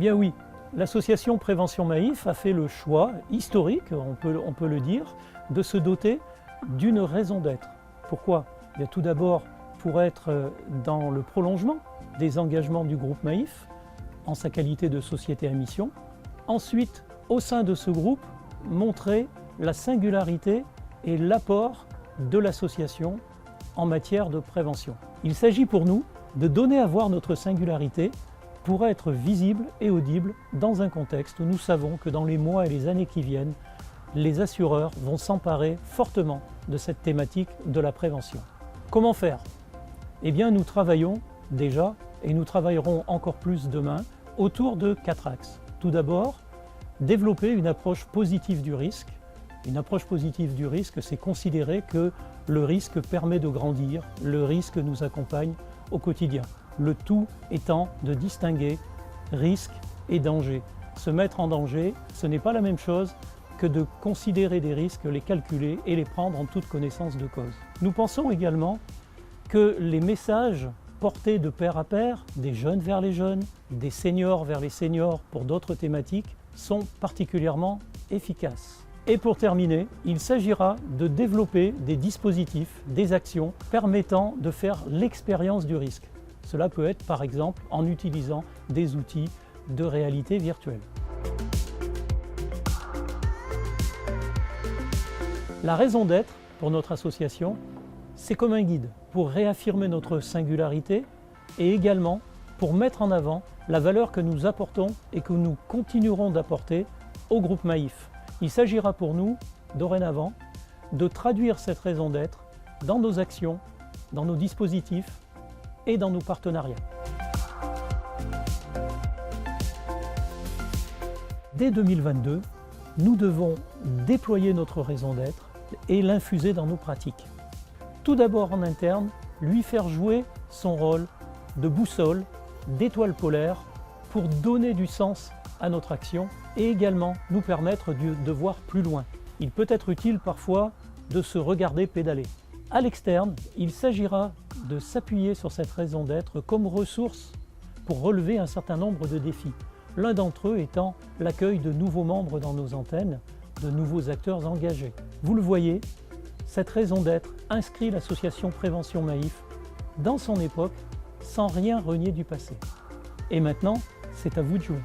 bien oui, l'association Prévention Maïf a fait le choix historique, on peut le dire, de se doter d'une raison d'être. Pourquoi? Bien, tout d'abord, pour être dans le prolongement des engagements du groupe Maïf, en sa qualité de société à mission. Ensuite, au sein de ce groupe, montrer la singularité et l'apport de l'association en matière de prévention. Il s'agit pour nous de donner à voir notre singularité pour être visible et audible dans un contexte où nous savons que dans les mois et les années qui viennent, les assureurs vont s'emparer fortement de cette thématique de la prévention. Comment faire? Eh bien, nous travaillons déjà, et nous travaillerons encore plus demain, autour de 4 axes. Tout d'abord, développer une approche positive du risque. Une approche positive du risque, c'est considérer que le risque permet de grandir, le risque nous accompagne au quotidien. Le tout étant de distinguer risque et danger. Se mettre en danger, ce n'est pas la même chose que de considérer des risques, les calculer et les prendre en toute connaissance de cause. Nous pensons également que les messages portés de pair à pair, des jeunes vers les jeunes, des seniors vers les seniors pour d'autres thématiques, sont particulièrement efficaces. Et pour terminer, il s'agira de développer des dispositifs, des actions permettant de faire l'expérience du risque. Cela peut être par exemple en utilisant des outils de réalité virtuelle. La raison d'être pour notre association, c'est comme un guide pour réaffirmer notre singularité et également pour mettre en avant la valeur que nous apportons et que nous continuerons d'apporter au groupe Maïf. Il s'agira pour nous, dorénavant, de traduire cette raison d'être dans nos actions, dans nos dispositifs et dans nos partenariats. Dès 2022, nous devons déployer notre raison d'être et l'infuser dans nos pratiques. Tout d'abord en interne, lui faire jouer son rôle de boussole, d'étoile polaire pour donner du sens à notre action et également nous permettre de voir plus loin. Il peut être utile parfois de se regarder pédaler. À l'externe, il s'agira de s'appuyer sur cette raison d'être comme ressource pour relever un certain nombre de défis. L'un d'entre eux étant l'accueil de nouveaux membres dans nos antennes, de nouveaux acteurs engagés. Vous le voyez, cette raison d'être inscrit l'association Prévention Maïf dans son époque sans rien renier du passé. Et maintenant, c'est à vous de jouer.